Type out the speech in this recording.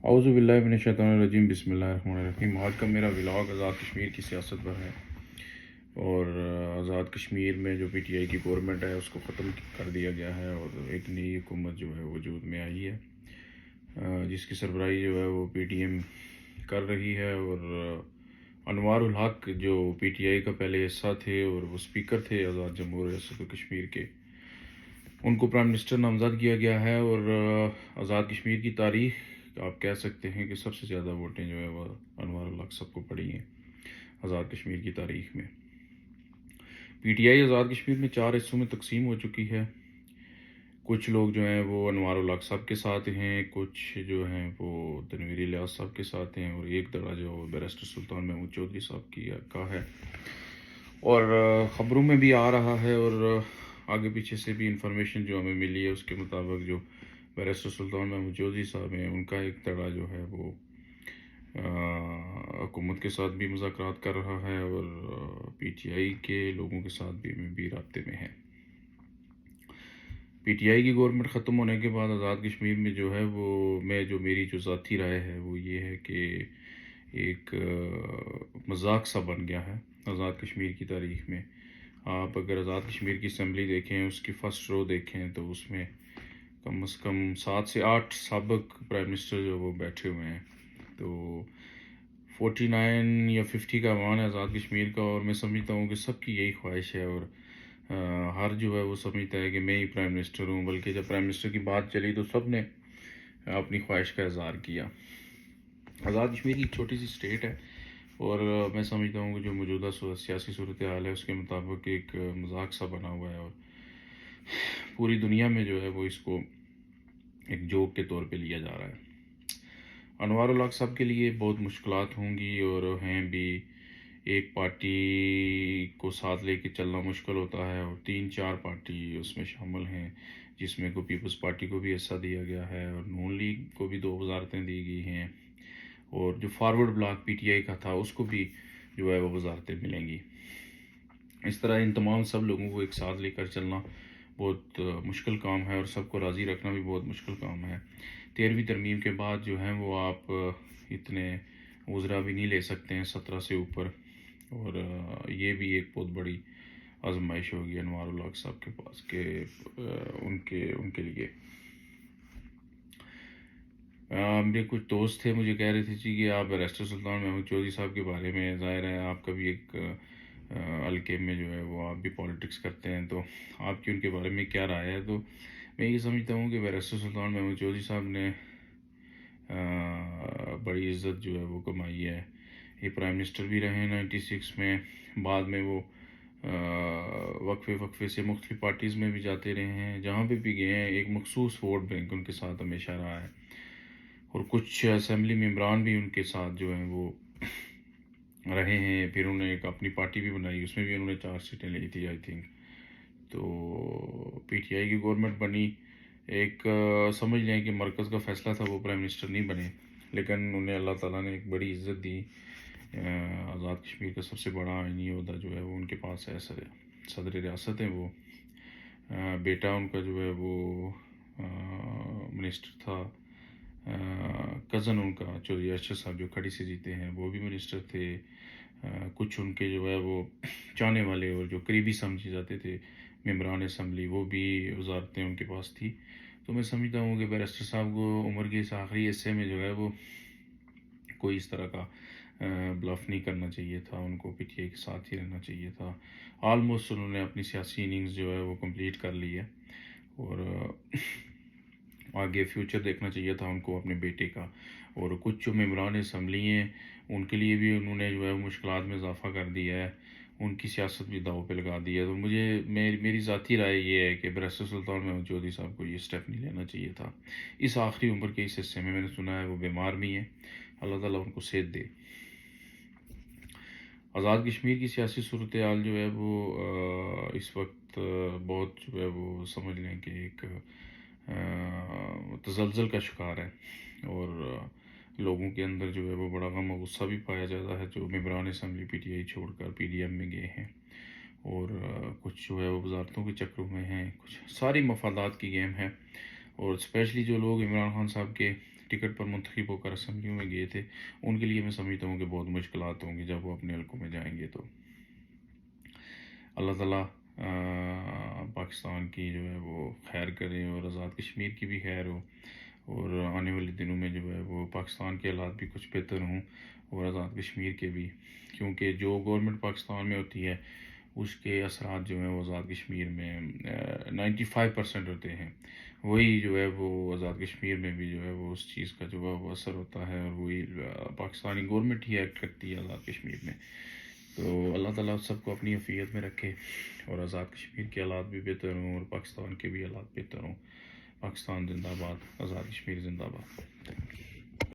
اعوذ باللہ من الشیطان الرجیم، بسم اللہ الرحمن الرحیم۔ آج کا میرا ولاگ آزاد کشمیر کی سیاست پر ہے، اور آزاد کشمیر میں جو پی ٹی آئی کی گورنمنٹ ہے اس کو ختم کر دیا گیا ہے، اور ایک نئی حکومت جو ہے وجود میں آئی ہے، جس کی سربراہی جو ہے وہ پی ٹی ایم کر رہی ہے۔ اور انوار الحق جو پی ٹی آئی کا پہلے حصہ تھے اور وہ اسپیکر تھے آزاد جمہوریہ ریاست کشمیر کے، ان کو پرائم منسٹر نامزد کیا گیا ہے۔ اور آزاد کشمیر کی تاریخ آپ کہہ سکتے ہیں کہ سب سے زیادہ ووٹیں جو ہے وہ انوار الحق صاحب کو پڑی ہیں آزاد کشمیر کی تاریخ میں۔ P T I Azad Kashmir میں 4 حصوں میں تقسیم ہو چکی ہے۔ کچھ لوگ جو ہیں وہ انوار الحق صاحب کے ساتھ ہیں، کچھ جو ہیں وہ تنویر الیاس صاحب کے ساتھ ہیں، اور ایک دڑا جو بیرسٹر سلطان محمود چودھری صاحب کا ہے۔ اور خبروں میں بھی آ رہا ہے، اور آگے پیچھے سے بھی انفارمیشن جو ہمیں ملی ہے اس کے مطابق جو بیرسٹر سلطان محمود چودھری صاحب ہیں ان کا ایک دڑا جو ہے وہ حکومت کے ساتھ بھی مذاکرات کر رہا ہے، اور پی ٹی آئی کے لوگوں کے ساتھ بھی رابطے میں ہے۔ پی ٹی آئی کی گورنمنٹ ختم ہونے کے بعد آزاد کشمیر میں جو ہے وہ میری جو ذاتی رائے ہے وہ یہ ہے کہ ایک مذاق سا بن گیا ہے آزاد کشمیر کی تاریخ میں۔ آپ اگر آزاد کشمیر کی اسمبلی دیکھیں، اس کی فرسٹ رو دیکھیں، تو اس میں کم از کم 7 سے 8 سابق پرائم منسٹر جو وہ بیٹھے ہوئے ہیں۔ تو 49 یا 50 کا ایوان ہے آزاد کشمیر کا، اور میں سمجھتا ہوں کہ سب کی یہی خواہش ہے، اور ہر جو ہے وہ سمجھتا ہے کہ میں ہی پرائم منسٹر ہوں۔ بلکہ جب پرائم منسٹر کی بات چلی تو سب نے اپنی خواہش کا اظہار کیا۔ آزاد کشمیر ایک چھوٹی سی اسٹیٹ ہے، اور میں سمجھتا ہوں کہ جو موجودہ سیاسی صورتحال ہے اس کے مطابق ایک مذاق سا بنا ہوا ہے، اور پوری دنیا میں جو ہے وہ اس کو ایک جوک کے طور پہ لیا جا رہا ہے۔ انوار الحق صاحب کے لیے بہت مشکلات ہوں گی، اور ہیں بھی۔ ایک پارٹی کو ساتھ لے کے چلنا مشکل ہوتا ہے، اور 3-4 پارٹی اس میں شامل ہیں، جس میں کو پیپلز پارٹی کو بھی حصہ دیا گیا ہے، اور نون لیگ کو بھی 2 وزارتیں دی گئی ہیں، اور جو forward block P T I کا تھا اس کو بھی جو ہے وہ وزارتیں ملیں گی۔ اس طرح ان تمام سب لوگوں کو ایک ساتھ لے کر چلنا بہت مشکل کام ہے، اور سب کو راضی رکھنا بھی بہت مشکل کام ہے۔ 13ویں ترمیم کے بعد جو ہیں وہ آپ اتنے وزراء بھی نہیں لے سکتے ہیں 17 سے اوپر، اور یہ بھی ایک بہت بڑی آزمائش ہوگی انوار الحق صاحب کے پاس کہ ان کے لیے۔ میرے کچھ دوست تھے مجھے کہہ رہے تھے جی کہ آپ بیرسٹر سلطان محمود چودھری صاحب کے بارے میں، ظاہر ہے آپ کا بھی ایک حلقے میں جو ہے وہ آپ بھی پالیٹکس کرتے ہیں، تو آپ کی ان کے بارے میں کیا رائے ہے؟ تو میں یہ سمجھتا ہوں کہ بیرسٹر سلطان محمود چودھری صاحب نے بڑی عزت جو ہے وہ کمائی ہے۔ یہ پرائم منسٹر بھی رہے 96 میں، بعد میں وہ وقفے سے مختلف پارٹیز میں بھی جاتے رہے ہیں، جہاں پہ بھی گئے ہیں ایک مخصوص ووٹ بینک ان کے ساتھ ہمیشہ رہا ہے، اور کچھ اسمبلی ممبران بھی ان کے ساتھ جو ہیں وہ رہے ہیں۔ پھر انہوں نے ایک اپنی پارٹی بھی بنائی، اس میں بھی انہوں نے 4 سیٹیں لی تھی آئی تھنک۔ تو پی ٹی آئی کی گورنمنٹ بنی، ایک سمجھ لیں کہ مرکز کا فیصلہ تھا، وہ پرائم منسٹر نہیں بنے، لیکن انہیں اللہ تعالیٰ نے ایک بڑی عزت دی۔ آزاد کشمیر کا سب سے بڑا آئینی عہدہ جو ہے وہ ان کے پاس ہے، صدر ریاست ہیں وہ۔ بیٹا ان کا جو ہے وہ منسٹر تھا، کزن ان کا چودھری ارشد صاحب جو کھڑی سے جیتے ہیں وہ بھی منسٹر تھے۔ کچھ ان کے جو ہے وہ چاہنے والے اور جو قریبی سمجھے جاتے تھے ممبران اسمبلی، وہ بھی وزارتیں ان کے پاس تھی۔ تو میں سمجھتا ہوں کہ بیرسٹر صاحب کو عمر کے اس آخری حصے میں جو ہے وہ کوئی اس طرح کا بلف نہیں کرنا چاہیے تھا، ان کو پی ٹی آئی کے ساتھ ہی رہنا چاہیے تھا۔ آلموسٹ انہوں نے اپنی سیاسی اننگز جو ہے وہ کمپلیٹ کر لی ہے، اور آگے فیوچر دیکھنا چاہیے تھا ان کو اپنے بیٹے کا۔ اور کچھ جو ممبران اسمبلی ہیں ان کے لیے بھی انہوں نے جو ہے مشکلات میں اضافہ کر دیا ہے، ان کی سیاست بھی داؤ پہ لگا دی ہے۔ تو میری ذاتی رائے یہ ہے کہ بیرسٹر سلطان محمود چودھری صاحب کو یہ سٹیپ نہیں لینا چاہیے تھا اس آخری عمر کے اس حصے میں۔ میں نے سنا ہے وہ بیمار بھی ہیں، اللہ تعالیٰ ان کو صحت دے۔ آزاد کشمیر کی سیاسی صورتحال جو ہے وہ اس وقت بہت جو ہے وہ سمجھ لیں کہ ایک تزلزل کا شکار ہے، اور لوگوں کے اندر جو ہے وہ بڑا غم و غصہ بھی پایا جاتا ہے جو ممبران اسمبلی پی ٹی آئی چھوڑ کر پی ڈی ایم میں گئے ہیں، اور کچھ جو ہے وہ وزارتوں کے چکروں میں ہیں، کچھ ساری مفادات کی گیم ہے۔ اور اسپیشلی جو لوگ عمران خان صاحب کے ٹکٹ پر منتخب ہو کر اسمبلیوں میں گئے تھے، ان کے لیے میں سمجھتا ہوں کہ بہت مشکلات ہوں گی جب وہ اپنے حلقوں میں جائیں گے. تو اللہ تعالیٰ پاکستان کی جو ہے وہ خیر کرے اور آزاد کشمیر کی بھی خیر ہو، اور آنے والے دنوں میں جو ہے وہ پاکستان کے حالات بھی کچھ بہتر ہوں اور آزاد کشمیر کے بھی، کیونکہ جو گورنمنٹ پاکستان میں ہوتی ہے اس کے اثرات جو ہیں وہ آزاد کشمیر میں 95% ہوتے ہیں. وہی جو ہے وہ آزاد کشمیر میں بھی جو ہے وہ اس چیز کا جو ہے وہ اثر ہوتا ہے، اور وہی پاکستانی گورنمنٹ ہی ایکٹ کرتی ہے آزاد کشمیر میں. تو اللہ تعالیٰ سب کو اپنی عافیت میں رکھے اور آزاد کشمیر کے حالات بھی بہتر ہوں اور پاکستان کے بھی حالات بہتر ہوں. پاکستان زندہ باد، آزاد کشمیر زندہ باد.